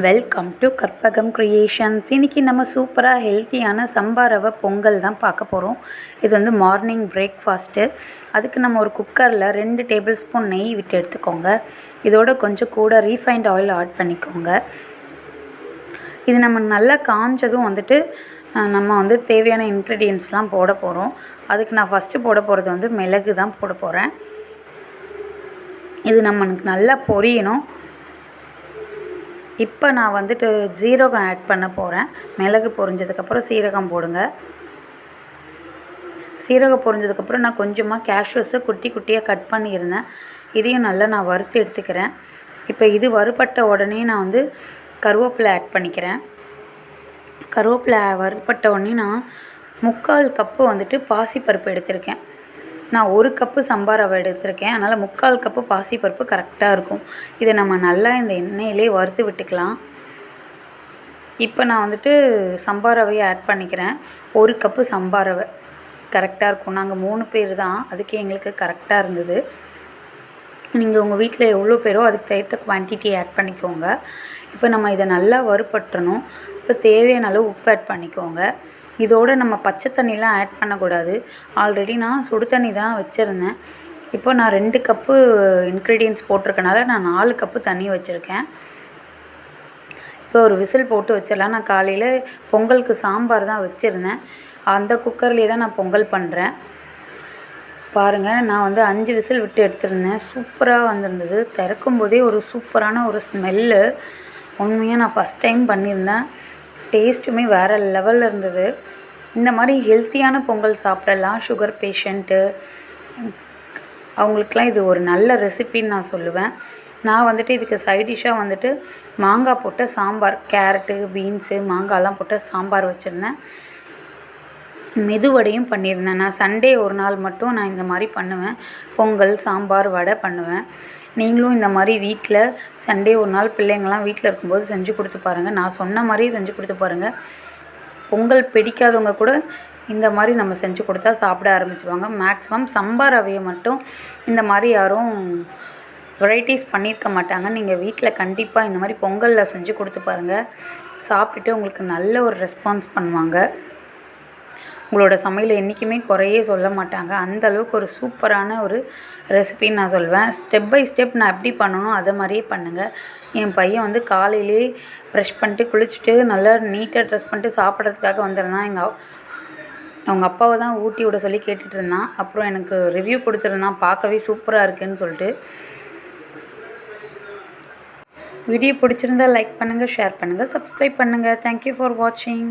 Welcome to Karpagam creations. இன்றைக்கி நம்ம சூப்பராக ஹெல்த்தியான சம்பா ரவை பொங்கல் தான் பார்க்க போகிறோம். இது வந்து மார்னிங் பிரேக்ஃபாஸ்ட்டு. அதுக்கு நம்ம ஒரு குக்கரில் 2 டேபிள் ஸ்பூன் நெய் விட்டு எடுத்துக்கோங்க. இதோட கொஞ்சம் கூட ரீஃபைண்ட் ஆயில் ஆட் பண்ணிக்கோங்க. இது நம்ம நல்லா காஞ்சதும் வந்துட்டு நம்ம வந்து தேவையான இன்க்ரீடியன்ட்ஸ்லாம் போட போகிறோம். அதுக்கு நான் ஃபஸ்ட்டு போட போகிறது வந்து மிளகு தான் போட போகிறேன். இது நம்மளுக்கு நல்லா பொரியணும். இப்போ நான் வந்துட்டு ஜீரகம் ஆட் பண்ண போகிறேன். மிளகு பொரிஞ்சதுக்கப்புறம் சீரகம் போடுங்க. சீரகம் பொரிஞ்சதுக்கப்புறம் நான் கொஞ்சமாக கேஷ்யூஸை குட்டி குட்டியாக கட் பண்ணியிருந்தேன். இதையும் நல்லா நான் வறுத்து எடுத்துக்கிறேன். இப்போ இது வறுபட்ட உடனே நான் வந்து கருவேப்பிலை ஆட் பண்ணிக்கிறேன். கருவேப்பிலை வறுபட்ட உடனே நான் 3/4 கப்பு வந்துட்டு பாசிப்பருப்பு எடுத்திருக்கேன். நான் 1 கப்பு சம்பா ரவை எடுத்திருக்கேன். அதனால் 3/4 கப்பு பாசிப்பருப்பு கரெக்டாக இருக்கும். இதை நம்ம நல்லா இந்த எண்ணெயிலே வறுத்து விட்டுக்கலாம். இப்போ நான் வந்துட்டு சம்பா ரவையை ஆட் பண்ணிக்கிறேன். 1 கப்பு சம்பா ரவை கரெக்டாக இருக்கும். நாங்கள் 3 பேர் தான், அதுக்கு எங்களுக்கு கரெக்டாக இருந்தது. நீங்கள் உங்கள் வீட்டில் எவ்வளோ பேரோ அதுக்கு தகுந்த குவான்டிட்டி ஆட் பண்ணிக்கோங்க. இப்போ நம்ம இதை நல்லா வறுபட்டணும். இப்போ தேவையான அளவு உப்பு ஆட் பண்ணிக்கோங்க. இதோடு நம்ம பச்சை தண்ணிலாம் ஆட் பண்ணக்கூடாது. ஆல்ரெடி நான் சுடு தண்ணி தான் வச்சுருந்தேன். இப்போ நான் 2 கப்பு இன்க்ரீடியன்ட்ஸ் போட்டிருக்கனால நான் 4 கப்பு தண்ணி வச்சுருக்கேன். இப்போ ஒரு விசில் போட்டு வச்சிடலாம். நான் காலையில் பொங்கலுக்கு சாம்பார் தான் வச்சுருந்தேன். அந்த குக்கர்லேயே தான் நான் பொங்கல் பண்ணுறேன். பாருங்கள், நான் வந்து 5 விசில் விட்டு எடுத்துருந்தேன். சூப்பராக வந்திருந்தது. திறக்கும் போதே ஒரு சூப்பரான ஒரு ஸ்மெல்லு. உண்மையாக நான் ஃபஸ்ட் டைம் பண்ணியிருந்தேன். டேஸ்ட்டுமே வேறு லெவலில் இருந்தது. இந்த மாதிரி ஹெல்த்தியான பொங்கல் சாப்பிடலாம். சுகர் பேஷண்ட்டு அவங்களுக்குலாம் இது ஒரு நல்ல ரெசிபின்னு நான் சொல்லுவேன். நான் வந்துட்டு இதுக்கு சைட் டிஷ்ஷாக வந்துட்டு மாங்காய் போட்ட சாம்பார், கேரட்டு, பீன்ஸு, மாங்காய்லாம் போட்ட சாம்பார் வச்சுருந்தேன். மெதுவடையும் பண்ணியிருந்தேன். நான் சண்டே ஒரு நாள் மட்டும் நான் இந்த மாதிரி பண்ணுவேன். பொங்கல், சாம்பார், வடை பண்ணுவேன். நீங்களும் இந்த மாதிரி வீட்டில் சண்டே ஒரு நாள் பிள்ளைங்கள்லாம் வீட்டில் இருக்கும்போது செஞ்சு கொடுத்து பாருங்கள். நான் சொன்ன மாதிரியே செஞ்சு கொடுத்து பாருங்கள். பொங்கல் பிடிக்காதவங்க கூட இந்த மாதிரி நம்ம செஞ்சு கொடுத்தா சாப்பிட ஆரம்பிச்சிடுவாங்க. மேக்ஸிமம் சம்பா ரவையை மட்டும் இந்த மாதிரி யாரும் வெரைட்டிஸ் பண்ணியிருக்க மாட்டாங்க. நீங்கள் வீட்டில் கண்டிப்பாக இந்த மாதிரி பொங்கலில் செஞ்சு கொடுத்து பாருங்கள். சாப்பிட்டுட்டு உங்களுக்கு நல்ல ஒரு ரெஸ்பான்ஸ் பண்ணுவாங்க. உங்களோட சமையல் என்றைக்குமே குறையே சொல்ல மாட்டாங்க. அந்தளவுக்கு ஒரு சூப்பரான ஒரு ரெசிபின்னு நான் சொல்வேன். ஸ்டெப் பை ஸ்டெப் நான் எப்படி பண்ணணும் அதை மாதிரியே பண்ணுங்கள். என் பையன் வந்து காலையிலே ப்ரெஷ் பண்ணிட்டு குளிச்சுட்டு நல்லா நீட்டாக ட்ரெஸ் பண்ணிட்டு சாப்பிட்றதுக்காக வந்திருந்தான். அவங்க அப்பாவை தான் ஊட்டி விட சொல்லி கேட்டுட்டு இருந்தான். அப்புறம் எனக்கு ரிவ்யூ கொடுத்துருந்தான், பார்க்கவே சூப்பராக இருக்குதுன்னு சொல்லிட்டு. வீடியோ பிடிச்சிருந்தால் லைக் பண்ணுங்கள், ஷேர் பண்ணுங்கள், சப்ஸ்கிரைப் பண்ணுங்கள். தேங்க்யூ ஃபார் வாட்சிங்.